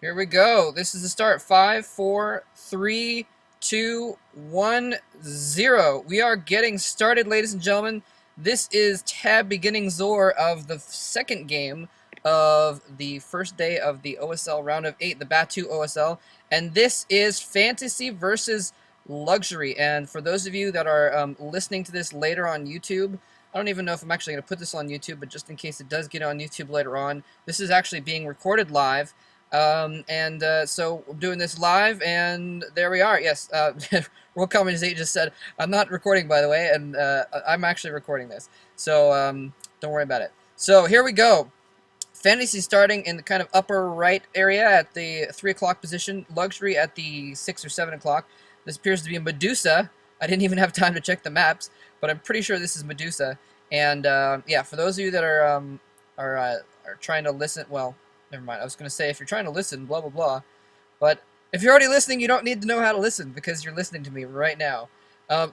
Here we go. This is the start. 5, 4, 3, 2, 1, 0. We are getting started, ladies and gentlemen. This is tab beginning Zor of the second game of the first day of the OSL round of 8, the Batoo OSL. And this is fantasy versus luxury. And for those of you that are listening to this later on YouTube, I don't even know if I'm actually going to put this on YouTube, but just in case it does get on YouTube later on, this is actually being recorded live. So we're doing this live, and there we are. Yes, World Communist 8 just said, I'm not recording, by the way, and I'm actually recording this. So don't worry about it. So here we go. Fantasy starting in the kind of upper right area at the 3 o'clock position. Luxury at the 6 or 7 o'clock. This appears to be a Medusa. I didn't even have time to check the maps, but I'm pretty sure this is Medusa. And yeah, for those of you that are trying to listen, well, never mind. I was going to say, if you're trying to listen, blah, blah, blah. But if you're already listening, you don't need to know how to listen because you're listening to me right now.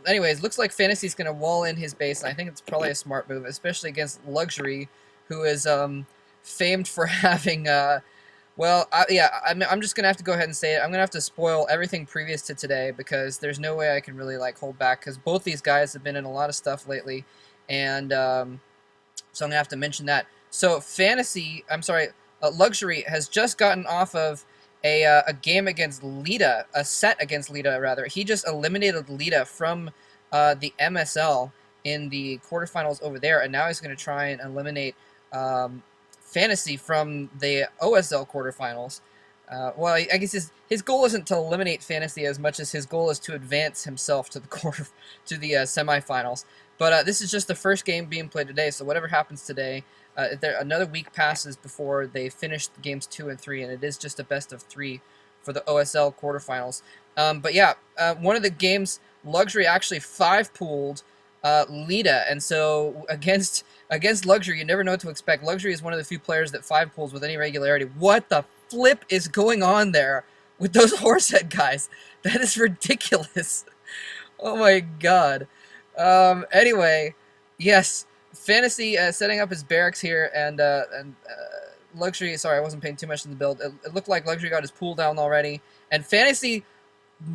Anyways, looks like Fantasy's going to wall in his base, and I think it's probably a smart move, especially against Luxury, who is famed for having, I'm just going to have to go ahead and say it. I'm going to have to spoil everything previous to today because there's no way I can really, hold back because both these guys have been in a lot of stuff lately, and so I'm going to have to mention that. So Luxury has just gotten off of a game against Lita, a set against Lita, rather. He just eliminated Lita from the MSL in the quarterfinals over there, and now he's going to try and eliminate Fantasy from the OSL quarterfinals. Well, I guess his goal isn't to eliminate Fantasy as much as his goal is to advance himself to the semifinals. But this is just the first game being played today, so whatever happens today, another week passes before they finish games 2 and 3, and it is just a best of 3 for the OSL quarterfinals. But yeah, one of the games, Luxury actually 5-pooled Lita, and so against Luxury, you never know what to expect. Luxury is one of the few players that 5-pools with any regularity. What the flip is going on there with those horsehead guys? That is ridiculous. Oh my god. Anyway, yes, Fantasy setting up his barracks here, and Luxury, sorry, I wasn't paying too much in the build. It looked like Luxury got his pool down already, and Fantasy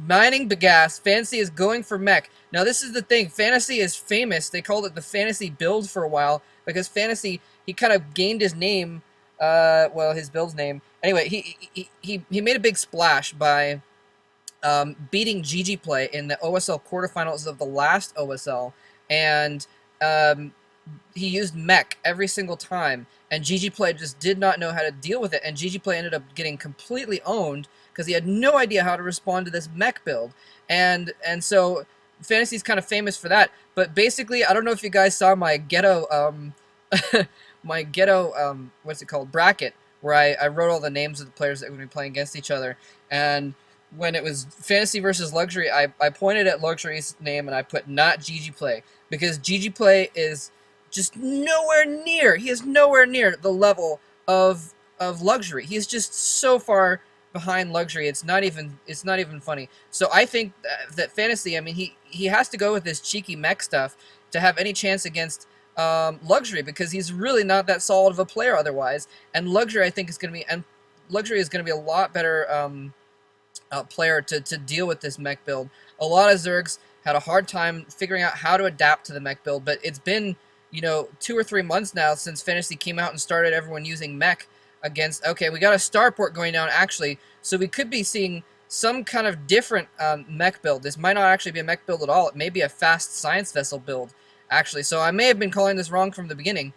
mining Bagasse. Fantasy is going for mech. Now, this is the thing. Fantasy is famous. They called it the Fantasy build for a while, because Fantasy, he kind of gained his name, his build's name. Anyway, he made a big splash by beating GG Play in the OSL quarterfinals of the last OSL, and he used mech every single time, and GG Play just did not know how to deal with it, and GG Play ended up getting completely owned because he had no idea how to respond to this mech build, and so Fantasy's kind of famous for that. But basically, I don't know if you guys saw my ghetto what's it called, bracket, where I wrote all the names of the players that would be playing against each other, and when it was Fantasy versus Luxury, I pointed at Luxury's name and I put not GG Play, because GG Play is just nowhere near. He is nowhere near the level of Luxury. He is just so far behind Luxury. It's not even funny. So I think that Fantasy, I mean, he has to go with this cheeky mech stuff to have any chance against Luxury, because he's really not that solid of a player otherwise. And Luxury, I think, is going to be, and Luxury is going to be a lot better player to deal with this mech build. A lot of Zergs had a hard time figuring out how to adapt to the mech build, but it's been, 2 or 3 months now since Fantasy came out and started everyone using mech against. Okay, we got a starport going down, actually, so we could be seeing some kind of different mech build. This might not actually be a mech build at all. It may be a fast science vessel build, actually. So I may have been calling this wrong from the beginning.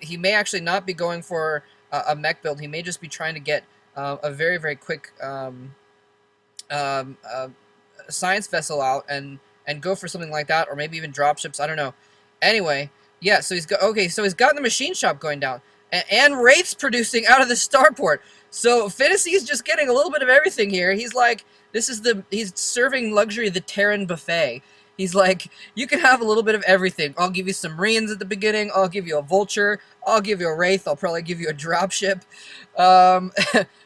He may actually not be going for a mech build. He may just be trying to get a very, very quick science vessel out and go for something like that, or maybe even dropships. I don't know. Anyway, yeah. So he's got the machine shop going down, and Wraith's producing out of the starport. So Fantasy is just getting a little bit of everything here. He's like, he's serving Luxury the Terran buffet. He's like, you can have a little bit of everything. I'll give you some Marines at the beginning. I'll give you a Vulture. I'll give you a Wraith. I'll probably give you a dropship.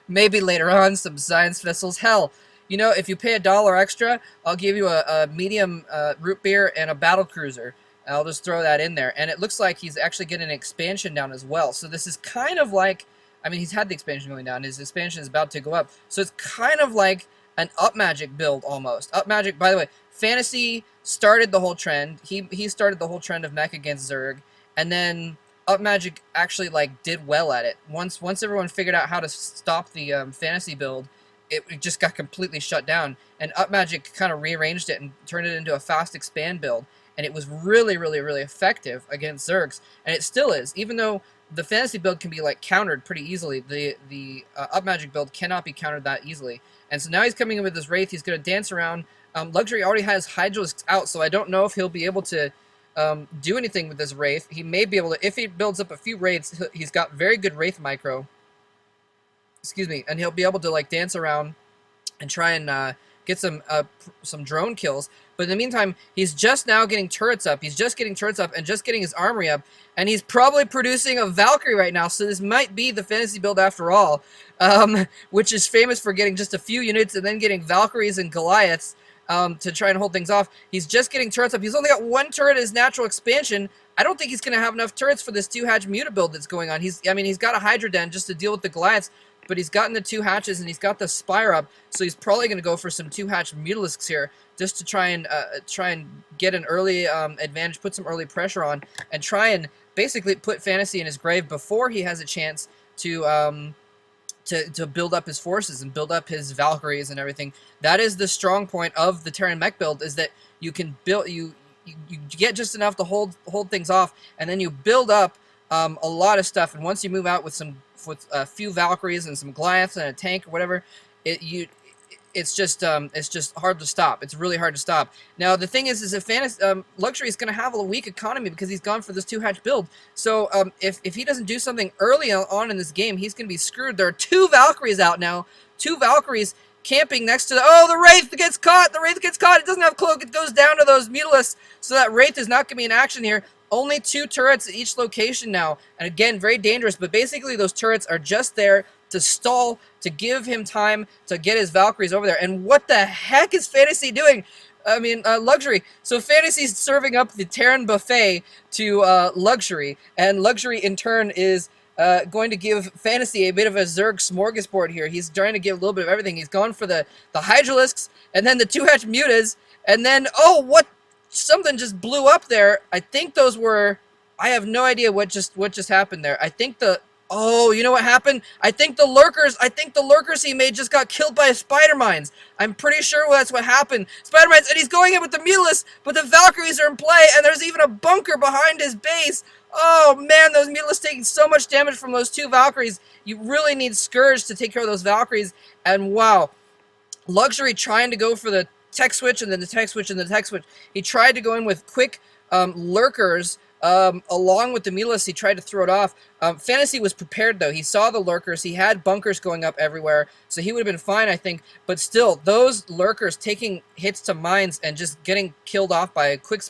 Maybe later on some science vessels. Hell, if you pay $1 extra, I'll give you a medium root beer and a battle cruiser. I'll just throw that in there. And it looks like he's actually getting an expansion down as well. So this is kind of like, I mean, he's had the expansion going down. His expansion is about to go up. So it's kind of like an up magic build almost. Up magic, by the way, Fantasy started the whole trend. He started the whole trend of mech against Zerg, and then Up Magic actually like did well at it. Once everyone figured out how to stop the Fantasy build, it just got completely shut down. And Up Magic kind of rearranged it and turned it into a fast expand build, and it was really, really, really effective against Zergs, and it still is. Even though the Fantasy build can be like countered pretty easily, the Up Magic build cannot be countered that easily. And so now he's coming in with this Wraith. He's going to dance around. Luxury already has Hydralisks out, so I don't know if he'll be able to do anything with this Wraith. He may be able to, if he builds up a few Wraiths, he's got very good Wraith micro. Excuse me, and he'll be able to like dance around and try and get some drone kills. But in the meantime, he's just now getting turrets up. He's just getting turrets up and just getting his armory up. And he's probably producing a Valkyrie right now, so this might be the Fantasy build after all, which is famous for getting just a few units and then getting Valkyries and Goliaths to try and hold things off. He's just getting turrets up. He's only got one turret in his natural expansion. I don't think he's going to have enough turrets for this 2-hatch Muta build that's going on. I mean, he's got a Hydra Den just to deal with the Goliaths, but he's gotten the 2 hatches and he's got the Spire up, so he's probably going to go for some 2-hatch Mutalisks here just to try and get an early advantage, put some early pressure on, and try and basically put Fantasy in his grave before he has a chance to build up his forces and build up his Valkyries and everything. That is the strong point of the Terran mech build, is that you can build you get just enough to hold things off, and then you build up a lot of stuff. And once you move out with a few Valkyries and some Goliaths and a tank or whatever, it's just hard to stop. It's really hard to stop. Now the thing is if Luxury is going to have a weak economy because he's gone for this 2-hatch build. So if he doesn't do something early on in this game, he's going to be screwed. There are 2 Valkyries out now. 2 Valkyries camping next to the Wraith gets caught. The Wraith gets caught. It doesn't have cloak. It goes down to those Mutalisks. So that Wraith is not going to be in action here. Only 2 turrets at each location now. And again, very dangerous. But basically those turrets are just there to stall, to give him time to get his Valkyries over there. And what the heck is Fantasy doing? I mean, Luxury. So Fantasy's serving up the Terran buffet to Luxury. And Luxury, in turn, is going to give Fantasy a bit of a Zerg smorgasbord here. He's trying to give a little bit of everything. He's gone for the Hydralisks, and then the 2-hatch Mutas, and then, oh, what? Something just blew up there. I think those were... I have no idea what just happened there. I think oh, you know what happened? I think the lurkers he made just got killed by spider mines. I'm pretty sure that's what happened. Spider mines, and he's going in with the Mutalisks, but the Valkyries are in play, and there's even a bunker behind his base. Oh man, those Mutalisks taking so much damage from those 2 Valkyries. You really need Scourge to take care of those Valkyries, and wow. Luxury trying to go for the tech switch, and then the tech switch, and the tech switch. He tried to go in with quick lurkers, along with the Mutalisks. He tried to throw it off. Fantasy was prepared, though. He saw the lurkers. He had bunkers going up everywhere, so he would have been fine, I think. But still, those lurkers taking hits to mines and just getting killed off by a quick